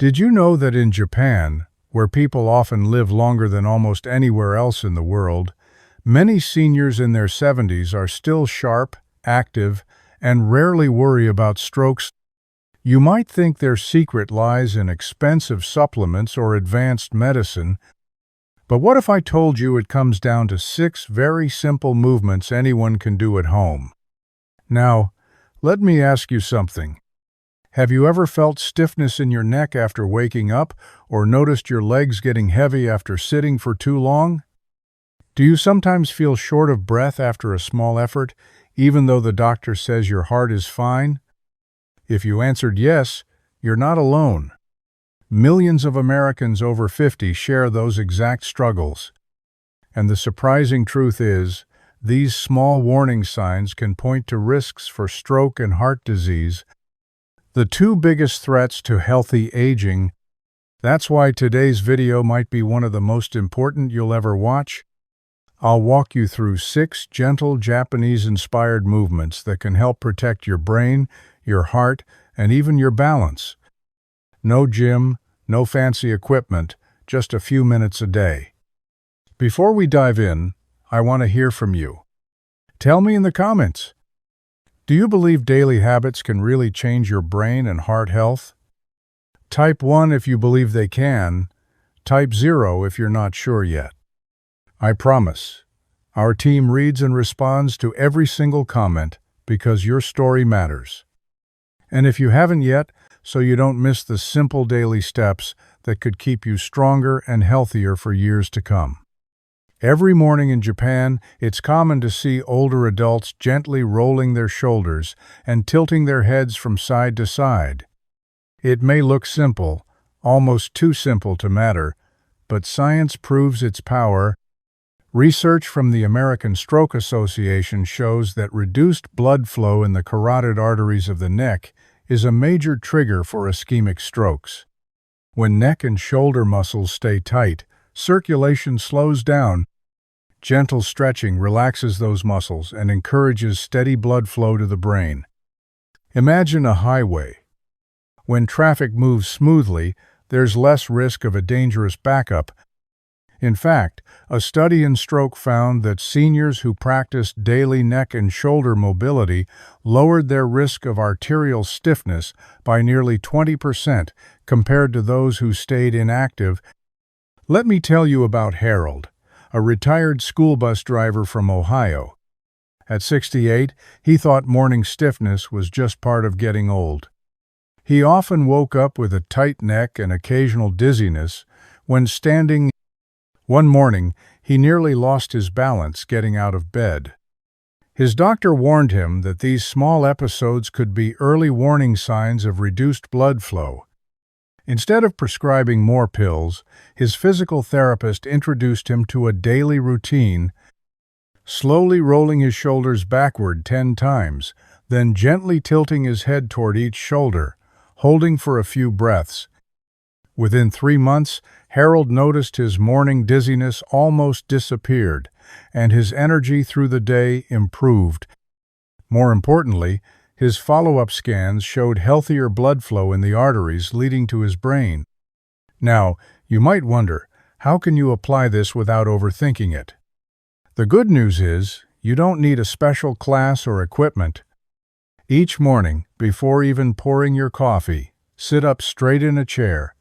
Did you know that in Japan, where people often live longer than almost anywhere else in the world, many seniors in their 70s are still sharp, active, and rarely worry about strokes? You might think their secret lies in expensive supplements or advanced medicine, but what if I told you it comes down to 6 very simple movements anyone can do at home? Now, let me ask you something. Have you ever felt stiffness in your neck after waking up, or noticed your legs getting heavy after sitting for too long? Do you sometimes feel short of breath after a small effort, even though the doctor says your heart is fine? If you answered yes, you're not alone. Millions of Americans over 50 share those exact struggles. And the surprising truth is, these small warning signs can point to risks for stroke and heart disease, the 2 biggest threats to healthy aging. That's why today's video might be one of the most important you'll ever watch. I'll walk you through 6 gentle Japanese-inspired movements that can help protect your brain, your heart, and even your balance. No gym, no fancy equipment, just a few minutes a day. Before we dive in, I want to hear from you. Tell me in the comments. Do you believe daily habits can really change your brain and heart health? Type 1 if you believe they can. Type 0 if you're not sure yet. I promise, our team reads and responds to every single comment because your story matters. And if you haven't yet, so you don't miss the simple daily steps that could keep you stronger and healthier for years to come. Every morning in Japan, it's common to see older adults gently rolling their shoulders and tilting their heads from side to side. It may look simple, almost too simple to matter, but science proves its power. Research from the American Stroke Association shows that reduced blood flow in the carotid arteries of the neck is a major trigger for ischemic strokes. When neck and shoulder muscles stay tight, circulation slows down. Gentle stretching relaxes those muscles and encourages steady blood flow to the brain. Imagine a highway. When traffic moves smoothly, there's less risk of a dangerous backup. In fact, a study in stroke found that seniors who practiced daily neck and shoulder mobility lowered their risk of arterial stiffness by nearly 20% compared to those who stayed inactive. Let me tell you about Harold, a retired school bus driver from Ohio. At 68, he thought morning stiffness was just part of getting old. He often woke up with a tight neck and occasional dizziness when standing. One morning, he nearly lost his balance getting out of bed. His doctor warned him that these small episodes could be early warning signs of reduced blood flow. Instead of prescribing more pills, his physical therapist introduced him to a daily routine, slowly rolling his shoulders backward 10 times, then gently tilting his head toward each shoulder, holding for a few breaths. Within 3 months, Harold noticed his morning dizziness almost disappeared, and his energy through the day improved. More importantly, his follow-up scans showed healthier blood flow in the arteries leading to his brain. Now, you might wonder, how can you apply this without overthinking it? The good news is, you don't need a special class or equipment. Each morning, before even pouring your coffee, sit up straight in a chair.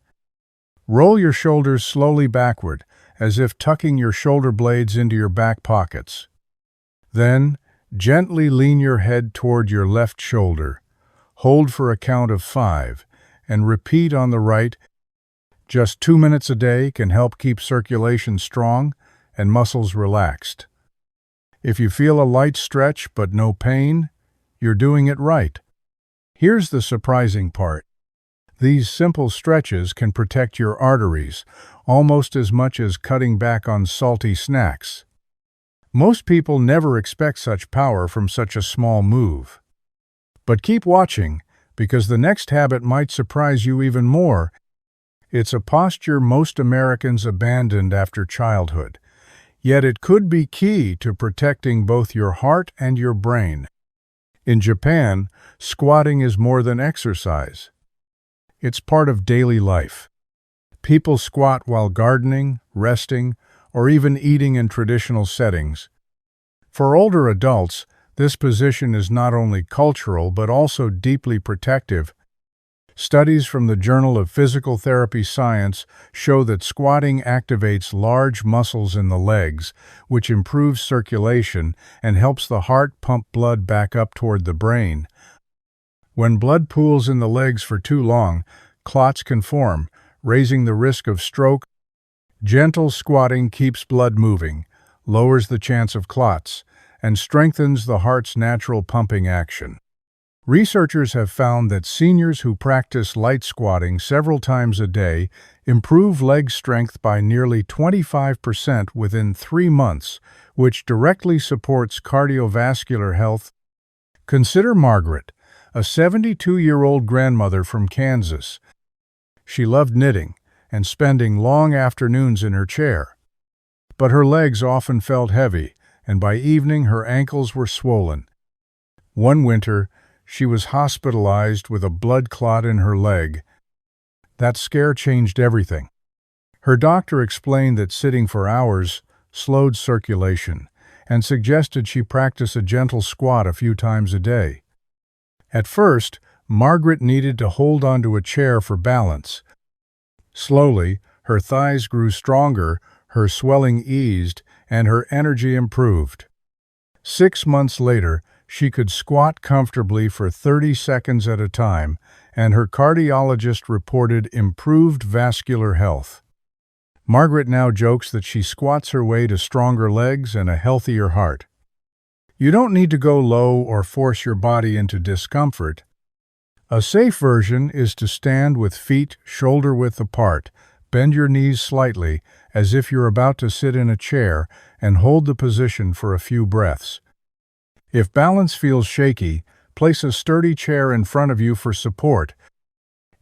Roll your shoulders slowly backward, as if tucking your shoulder blades into your back pockets. Then, gently lean your head toward your left shoulder. Hold for a count of 5, and repeat on the right. Just 2 minutes a day can help keep circulation strong and muscles relaxed. If you feel a light stretch but no pain, you're doing it right. Here's the surprising part. These simple stretches can protect your arteries almost as much as cutting back on salty snacks. Most people never expect such power from such a small move. But keep watching, because the next habit might surprise you even more. It's a posture most Americans abandoned after childhood, yet it could be key to protecting both your heart and your brain. In Japan, squatting is more than exercise. It's part of daily life. People squat while gardening, resting, or even eating in traditional settings. For older adults, this position is not only cultural but also deeply protective. Studies from the Journal of Physical Therapy Science show that squatting activates large muscles in the legs, which improves circulation and helps the heart pump blood back up toward the brain. When blood pools in the legs for too long, clots can form, raising the risk of stroke. Gentle squatting keeps blood moving, lowers the chance of clots, and strengthens the heart's natural pumping action. Researchers have found that seniors who practice light squatting several times a day improve leg strength by nearly 25% within 3 months, which directly supports cardiovascular health. Consider Margaret, a 72-year-old grandmother from Kansas. She loved knitting and spending long afternoons in her chair. But her legs often felt heavy, and by evening her ankles were swollen. One winter, she was hospitalized with a blood clot in her leg. That scare changed everything. Her doctor explained that sitting for hours slowed circulation and suggested she practice a gentle squat a few times a day. At first, Margaret needed to hold onto a chair for balance. Slowly, her thighs grew stronger, her swelling eased, and her energy improved. 6 months later, she could squat comfortably for 30 seconds at a time, and her cardiologist reported improved vascular health. Margaret now jokes that she squats her way to stronger legs and a healthier heart. You don't need to go low or force your body into discomfort. A safe version is to stand with feet shoulder-width apart, bend your knees slightly, as if you're about to sit in a chair, and hold the position for a few breaths. If balance feels shaky, place a sturdy chair in front of you for support.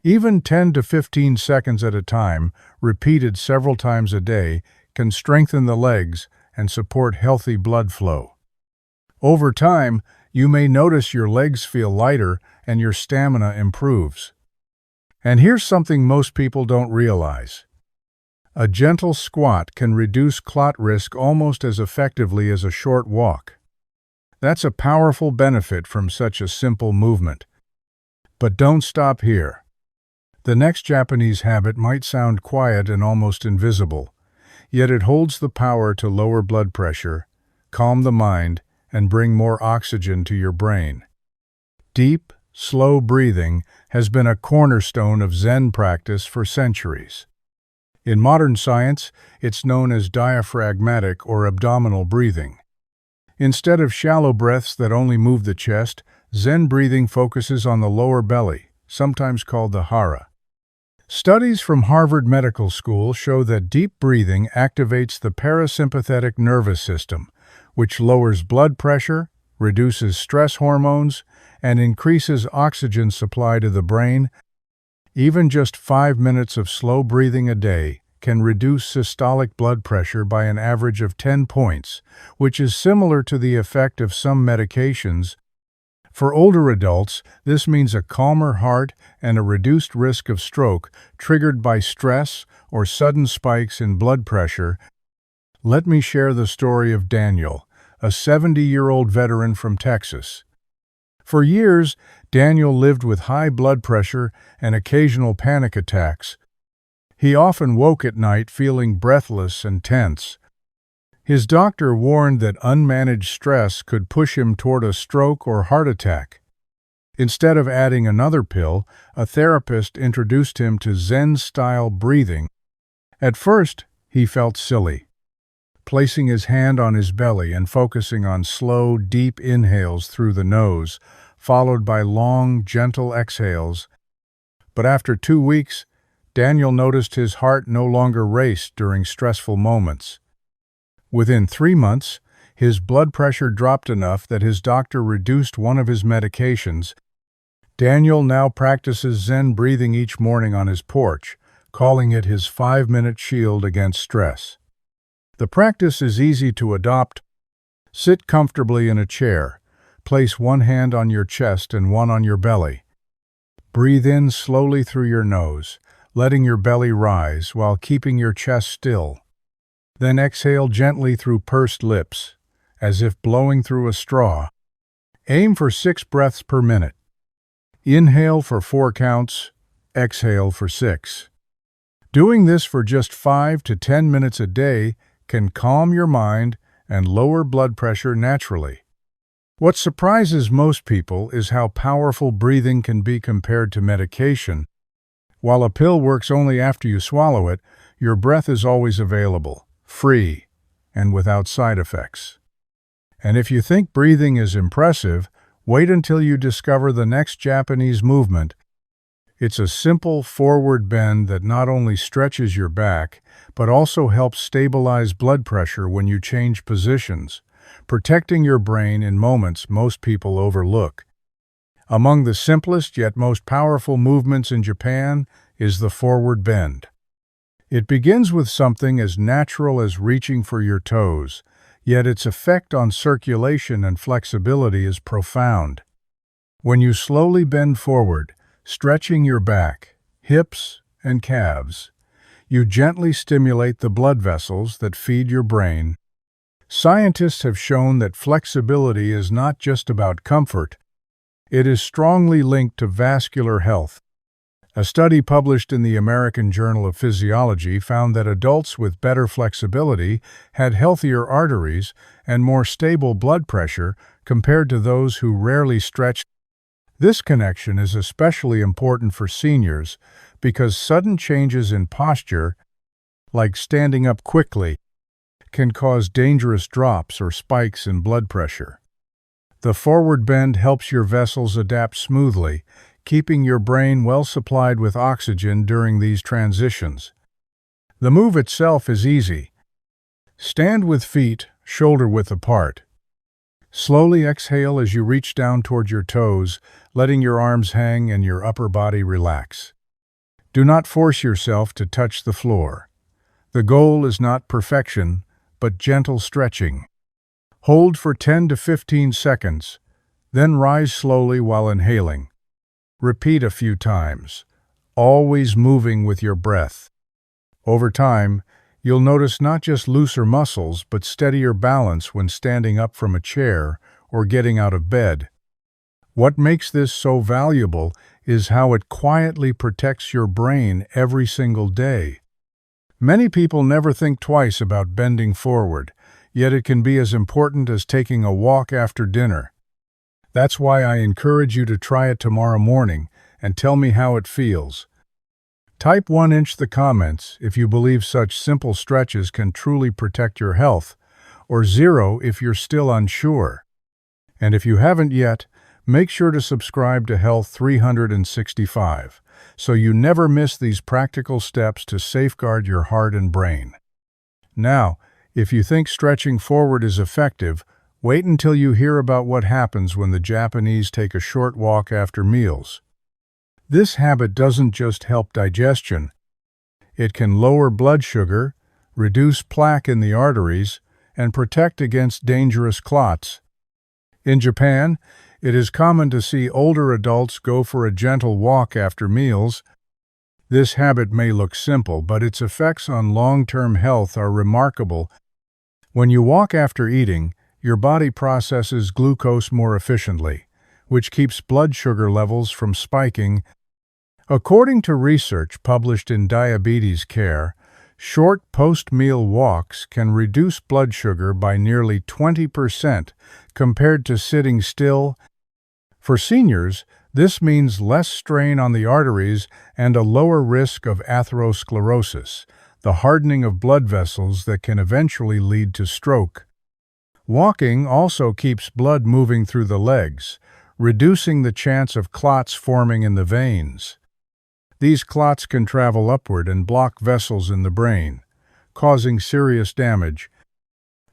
Even 10 to 15 seconds at a time, repeated several times a day, can strengthen the legs and support healthy blood flow. Over time, you may notice your legs feel lighter and your stamina improves. And here's something most people don't realize. A gentle squat can reduce clot risk almost as effectively as a short walk. That's a powerful benefit from such a simple movement. But don't stop here. The next Japanese habit might sound quiet and almost invisible, yet it holds the power to lower blood pressure, calm the mind, and bring more oxygen to your brain. Deep, slow breathing has been a cornerstone of Zen practice for centuries. In modern science, it's known as diaphragmatic or abdominal breathing. Instead of shallow breaths that only move the chest, Zen breathing focuses on the lower belly, sometimes called the hara. Studies from Harvard Medical School show that deep breathing activates the parasympathetic nervous system, which lowers blood pressure, reduces stress hormones, and increases oxygen supply to the brain. Even just 5 minutes of slow breathing a day can reduce systolic blood pressure by an average of 10 points, which is similar to the effect of some medications. For older adults, this means a calmer heart and a reduced risk of stroke triggered by stress or sudden spikes in blood pressure. Let me share the story of Daniel, a 70-year-old veteran from Texas. For years, Daniel lived with high blood pressure and occasional panic attacks. He often woke at night feeling breathless and tense. His doctor warned that unmanaged stress could push him toward a stroke or heart attack. Instead of adding another pill, a therapist introduced him to Zen-style breathing. At first, he felt silly. Placing his hand on his belly and focusing on slow, deep inhales through the nose, followed by long, gentle exhales. But after 2 weeks, Daniel noticed his heart no longer raced during stressful moments. Within 3 months, his blood pressure dropped enough that his doctor reduced one of his medications. Daniel now practices Zen breathing each morning on his porch, calling it his 5-minute shield against stress. The practice is easy to adopt. Sit comfortably in a chair. Place one hand on your chest and one on your belly. Breathe in slowly through your nose, letting your belly rise while keeping your chest still. Then exhale gently through pursed lips, as if blowing through a straw. Aim for 6 breaths per minute. Inhale for 4 counts, exhale for 6. Doing this for just 5 to 10 minutes a day can calm your mind and lower blood pressure naturally. What surprises most people is how powerful breathing can be compared to medication. While a pill works only after you swallow it, your breath is always available, free, and without side effects. And if you think breathing is impressive, wait until you discover the next Japanese movement. It's a simple forward bend that not only stretches your back, but also helps stabilize blood pressure when you change positions, protecting your brain in moments most people overlook. Among the simplest yet most powerful movements in Japan is the forward bend. It begins with something as natural as reaching for your toes, yet its effect on circulation and flexibility is profound. When you slowly bend forward, stretching your back, hips, and calves, you gently stimulate the blood vessels that feed your brain. Scientists have shown that flexibility is not just about comfort, it is strongly linked to vascular health. A study published in the American Journal of Physiology found that adults with better flexibility had healthier arteries and more stable blood pressure compared to those who rarely stretched. This connection is especially important for seniors because sudden changes in posture, like standing up quickly, can cause dangerous drops or spikes in blood pressure. The forward bend helps your vessels adapt smoothly, keeping your brain well supplied with oxygen during these transitions. The move itself is easy. Stand with feet shoulder-width apart. Slowly exhale as you reach down toward your toes, letting your arms hang and your upper body relax. Do not force yourself to touch the floor. The goal is not perfection, but gentle stretching. Hold for 10 to 15 seconds, then rise slowly while inhaling. Repeat a few times, always moving with your breath. Over time, you'll notice not just looser muscles, but steadier balance when standing up from a chair or getting out of bed. What makes this so valuable is how it quietly protects your brain every single day. Many people never think twice about bending forward, yet it can be as important as taking a walk after dinner. That's why I encourage you to try it tomorrow morning and tell me how it feels. Type 1 in the comments if you believe such simple stretches can truly protect your health, or 0 if you're still unsure. And if you haven't yet, make sure to subscribe to Health 365 so you never miss these practical steps to safeguard your heart and brain. Now, if you think stretching forward is effective, wait until you hear about what happens when the Japanese take a short walk after meals. This habit doesn't just help digestion. It can lower blood sugar, reduce plaque in the arteries, and protect against dangerous clots. In Japan, it is common to see older adults go for a gentle walk after meals. This habit may look simple, but its effects on long-term health are remarkable. When you walk after eating, your body processes glucose more efficiently, which keeps blood sugar levels from spiking. According to research published in Diabetes Care, short post-meal walks can reduce blood sugar by nearly 20% compared to sitting still. For seniors, this means less strain on the arteries and a lower risk of atherosclerosis, the hardening of blood vessels that can eventually lead to stroke. Walking also keeps blood moving through the legs, reducing the chance of clots forming in the veins. These clots can travel upward and block vessels in the brain, causing serious damage.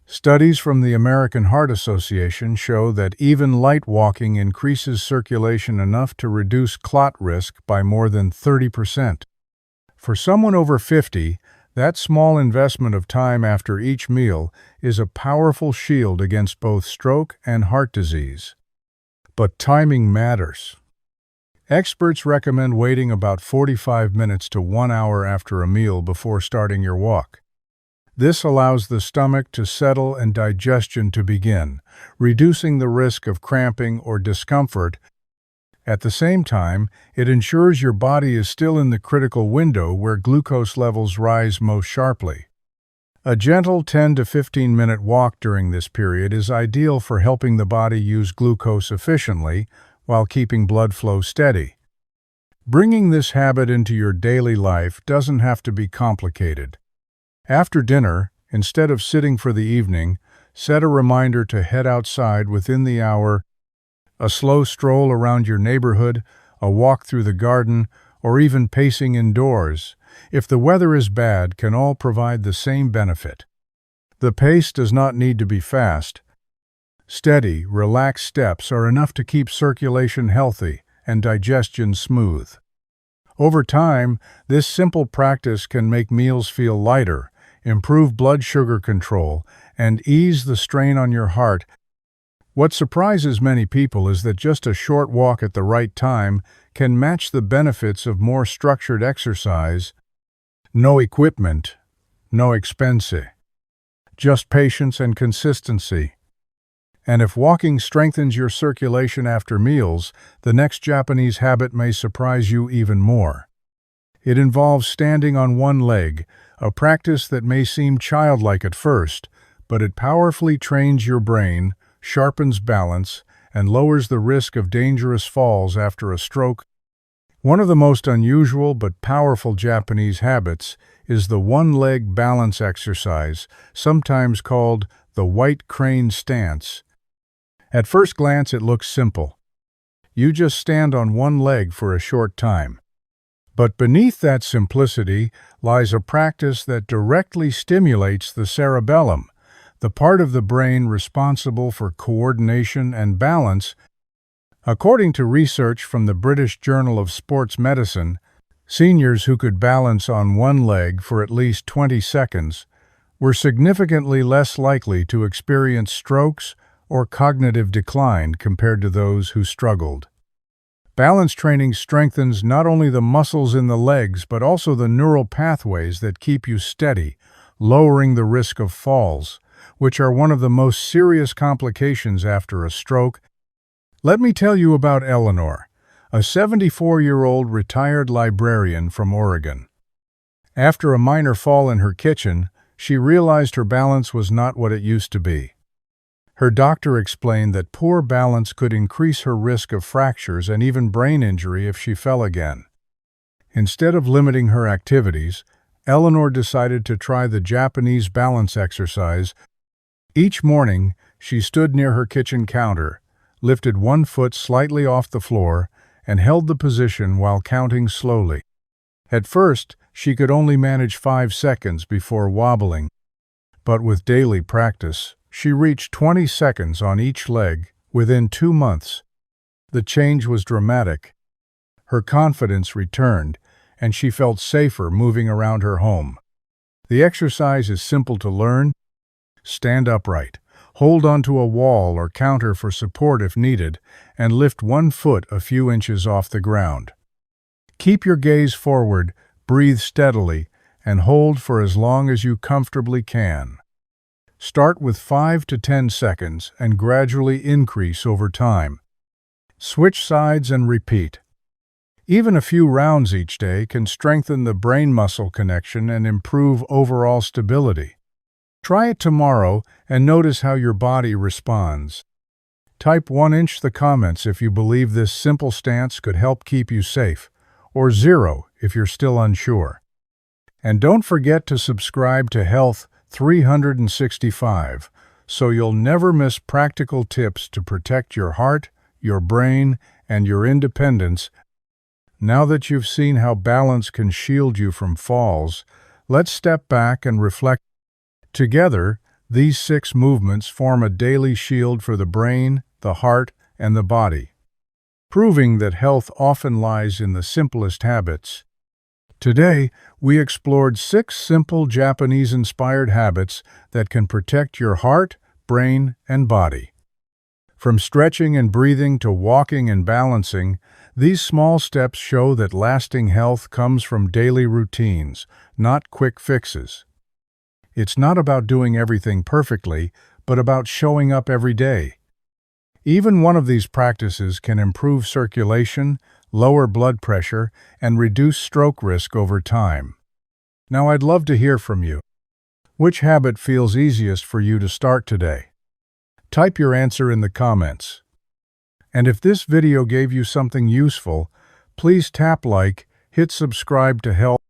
Studies from the American Heart Association show that even light walking increases circulation enough to reduce clot risk by more than 30%. For someone over 50, that small investment of time after each meal is a powerful shield against both stroke and heart disease. But timing matters. Experts recommend waiting about 45 minutes to 1 hour after a meal before starting your walk. This allows the stomach to settle and digestion to begin, reducing the risk of cramping or discomfort. At the same time, it ensures your body is still in the critical window where glucose levels rise most sharply. A gentle 10 to 15-minute walk during this period is ideal for helping the body use glucose efficiently while keeping blood flow steady. Bringing this habit into your daily life doesn't have to be complicated. After dinner, instead of sitting for the evening, set a reminder to head outside within the hour. A slow stroll around your neighborhood, a walk through the garden, or even pacing indoors, if the weather is bad, can all provide the same benefit. The pace does not need to be fast. Steady, relaxed steps are enough to keep circulation healthy and digestion smooth. Over time, this simple practice can make meals feel lighter, improve blood sugar control, and ease the strain on your heart. What surprises many people is that just a short walk at the right time can match the benefits of more structured exercise. No equipment, no expense, just patience and consistency. And if walking strengthens your circulation after meals, the next Japanese habit may surprise you even more. It involves standing on one leg, a practice that may seem childlike at first, but it powerfully trains your brain, sharpens balance, and lowers the risk of dangerous falls after a stroke. One of the most unusual but powerful Japanese habits is the one-leg balance exercise, sometimes called the white crane stance. At first glance, it looks simple. You just stand on one leg for a short time. But beneath that simplicity lies a practice that directly stimulates the cerebellum, the part of the brain responsible for coordination and balance. According to research from the British Journal of Sports Medicine, seniors who could balance on one leg for at least 20 seconds were significantly less likely to experience strokes or cognitive decline compared to those who struggled. Balance training strengthens not only the muscles in the legs but also the neural pathways that keep you steady, lowering the risk of falls, which are one of the most serious complications after a stroke. Let me tell you about Eleanor, a 74-year-old retired librarian from Oregon. After a minor fall in her kitchen, she realized her balance was not what it used to be. Her doctor explained that poor balance could increase her risk of fractures and even brain injury if she fell again. Instead of limiting her activities, Eleanor decided to try the Japanese balance exercise. Each morning, she stood near her kitchen counter, lifted one foot slightly off the floor, and held the position while counting slowly. At first, she could only manage 5 seconds before wobbling, but with daily practice, she reached 20 seconds on each leg within 2 months. The change was dramatic. Her confidence returned, and she felt safer moving around her home. The exercise is simple to learn. Stand upright, hold onto a wall or counter for support if needed, and lift one foot a few inches off the ground. Keep your gaze forward, breathe steadily, and hold for as long as you comfortably can. Start with 5 to 10 seconds and gradually increase over time. Switch sides and repeat. Even a few rounds each day can strengthen the brain-muscle connection and improve overall stability. Try it tomorrow and notice how your body responds. Type 1 in the comments if you believe this simple stance could help keep you safe, or 0 if you're still unsure. And don't forget to subscribe to Health 365 so you'll never miss practical tips to protect your heart, your brain, and your independence. Now that you've seen how balance can shield you from falls, let's step back and reflect. Together, these 6 movements form a daily shield for the brain, the heart, and the body, proving that health often lies in the simplest habits. Today, we explored 6 simple Japanese-inspired habits that can protect your heart, brain, and body. From stretching and breathing to walking and balancing, These small steps show that lasting health comes from daily routines, not quick fixes. It's not about doing everything perfectly, but about showing up every day. Even one of these practices can improve circulation, lower blood pressure, and reduce stroke risk over time. Now, I'd love to hear from you. Which habit feels easiest for you to start today? Type your answer in the comments. And if this video gave you something useful, please tap like, hit subscribe to help